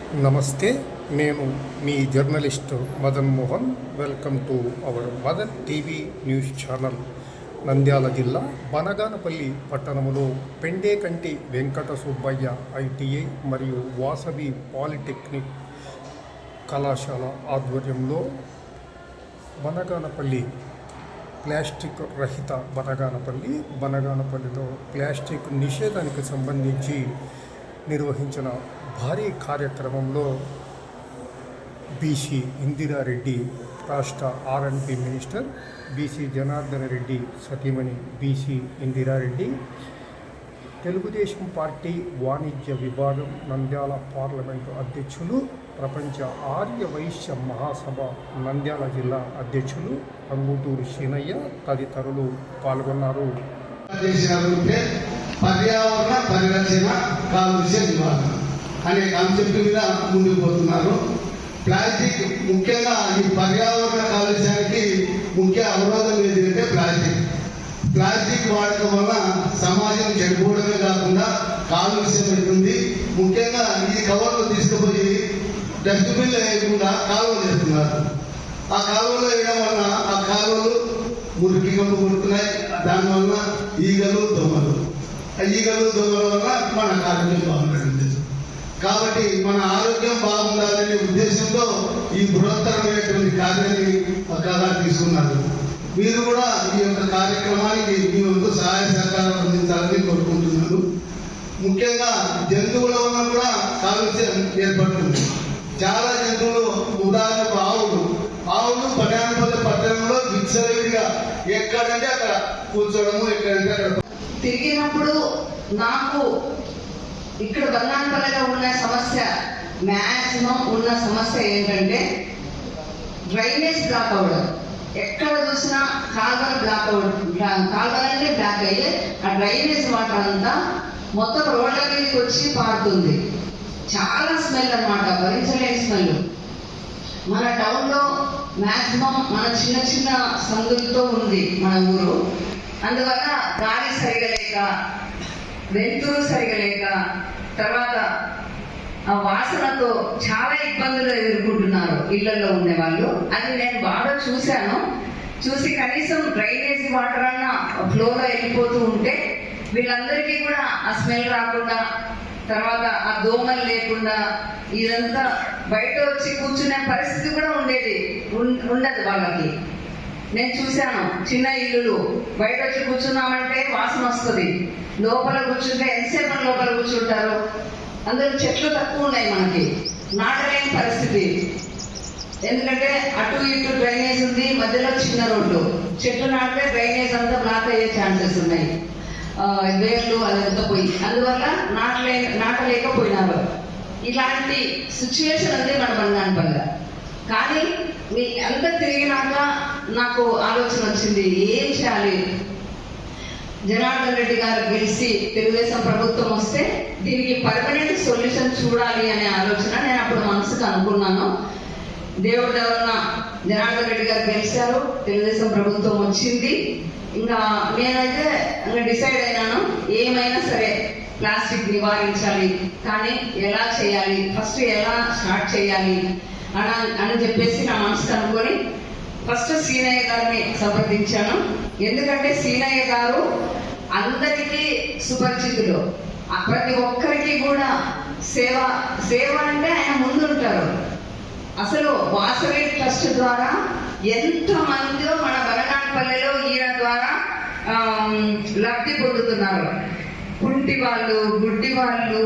నమస్తే, నేను మీ journalist Madan Mohan. Welcome to our Madan TV news channel. Nandyal జిల్లా బనగానపల్లి పట్టణంలో పెండేకంటి వెంకట సుబ్బయ్య ఐటీఐ మరియు వాసవి పాలిటెక్నిక్ కళాశాల ఆధ్వర్యంలో బనగానపల్లి ప్లాస్టిక్ రహిత బనగానపల్లిలో ప్లాస్టిక్ నిషేధానికి సంబంధించి నిర్వహించిన భారీ కార్యక్రమంలో బీసీ ఇందిరారెడ్డి, రాష్ట్ర ఆర్ఎండ్బి మినిస్టర్, బీసీ జనార్దన రెడ్డి సతీమణి బీసీ ఇందిరారెడ్డి, తెలుగుదేశం పార్టీ వాణిజ్య విభాగం నంద్యాల పార్లమెంటు అధ్యక్షులు, ప్రపంచ ఆర్య వైశ్య మహాసభ నంద్యాల జిల్లా అధ్యక్షులు అంగుటూరు శీనయ్య తదితరులు పాల్గొన్నారు. పర్యావరణ పరిరక్షణ, కాలుష్య నివారణ అనే కాన్సెప్ట్ మీద ముందుకు పోతున్నారు. ప్లాస్టిక్ ముఖ్యంగా ఈ పర్యావరణ కాలుష్యానికి ముఖ్య అవరోధం ఏంటంటే ప్లాస్టిక్ వాడకం వల్ల సమాజం చెడిపోవడమే కాకుండా కాలుష్యం అవుతుంది. ముఖ్యంగా ఈ కవర్లు తీసుకుపోయి డస్ట్బిన్లో వేయకుండా కాలువలు వేస్తున్నారు. ఆ కాలువలో వేయడం వల్ల ఆ కాలువలు మురికి కొడుతున్నాయి. దానివల్ల ఈగలు దోమల వల్ల మన ఆరోగ్యం బాగుంటుంది. కాబట్టి మన ఆరోగ్యం బాగుండాలనే ఉద్దేశంతో ఈ బృహత్తరమైనటువంటి కార్యాన్ని పక్కాగా తీసుకున్నారు. మీరు కూడా ఈ యొక్క కార్యక్రమానికి మీ వంతు సహాయ సహకారం అందించాలని కోరుకుంటున్నాను. ముఖ్యంగా జంతువుల వల్ల కూడా కాలుష్యం ఏర్పడుతుంది. చాలా జంతువులు, ఉదాహరణకు ఆవులు బనగానపల్లి పట్టణంలో విచ్చలవిడిగా ఎక్కడంటే అక్కడ కూర్చోవడము, ఎక్కడంటే అక్కడ తిరిగినప్పుడు నాకు ఇక్కడ బనగానపల్లిలో ఉన్న సమస్య, మ్యాక్సిమం ఉన్న సమస్య ఏంటంటే డ్రైనేజ్ బ్లాక్ అవ్వడం. ఎక్కడ చూసినా కాలువలన్నీ బ్లాక్ అయ్యి ఆ డ్రైనేజ్ వాటర్ అంతా మొత్తం రోడ్ల మీదకి వచ్చి పారుతుంది. చాలా స్మెల్ అన్నమాట, భరించలేని స్మెల్. మన టౌన్లో మ్యాక్సిమం మన చిన్న సందులతో ఉంది మన ఊరు. అందువల్ల గాలి సరిగా లేక, వెలుతురు సరిగా లేక, తర్వాత ఆ వాసనతో చాలా ఇబ్బందులు ఎదుర్కొంటున్నారు ఇళ్లలో ఉండేవాళ్ళు. అది నేను బాగా చూసి కనీసం డ్రైనేజ్ వాటర్ అన్న ఫ్లోలో వెళ్ళిపోతూ ఉంటే వీళ్ళందరికీ కూడా ఆ స్మెల్ రాకుండా, తర్వాత ఆ దోమలు లేకుండా, ఇదంతా బయట వచ్చి కూర్చునే పరిస్థితి కూడా ఉండదు వాళ్ళకి. నేను చూశాను చిన్న ఇల్లులు, బయట వచ్చి కూర్చున్నామంటే వాసన వస్తుంది. లోపల కూర్చుంటే ఎంతసేపు లోపల కూర్చుంటారు. అందరూ చెట్లు తక్కువ ఉన్నాయి, మనకి నాటలేని పరిస్థితి. ఎందుకంటే అటు ఇటు డ్రైనేజ్ ఉంది, మధ్యలో చిన్న రోడ్డు. చెట్లు నాటితే డ్రైనేజ్ అంతా బ్లాక్ అయ్యే ఛాన్సెస్ ఉన్నాయి, వేర్లు అదంతా పోయి. అందువల్ల నాటలేకపోయినారు. ఇలాంటి సిచ్యువేషన్ ఉంది మన బనగానపల్లి. కానీ మీ అంత తిరిగినాక నాకు ఆలోచన వచ్చింది, ఏం చేయాలి. జనార్దన్ రెడ్డి గారు గెలిచి తెలుగుదేశం ప్రభుత్వం వస్తే దీనికి పర్మనెంట్ సొల్యూషన్ చూడాలి అనే ఆలోచన నేను అప్పుడు మనసుకు అనుకున్నాను. దేవుడి వలన జనార్దన్ రెడ్డి గారు గెలిచారు, తెలుగుదేశం ప్రభుత్వం వచ్చింది. ఇంకా నేనైతే డిసైడ్ అయినాను, ఏమైనా సరే ప్లాస్టిక్ నివారించాలి. కానీ ఎలా చేయాలి, ఫస్ట్ ఎలా స్టార్ట్ చేయాలి అని చెప్పేసి నా మనసుకు అనుకొని ఫస్ట్ సీనయ్య గారిని సంప్రదించాను. ఎందుకంటే సీనయ్య గారు అందరికీ సుపరిచితులు. ప్రతి ఒక్కరికి కూడా సేవ అంటే ఆయన ముందుంటారు. అసలు వాసవి ట్రస్ట్ ద్వారా ఎంతమందో మన బనగానపల్లిలో ఈయన ద్వారా లబ్ధి పొందుతున్నారు. కుంటి వాళ్ళు, గుడ్డి వాళ్ళు,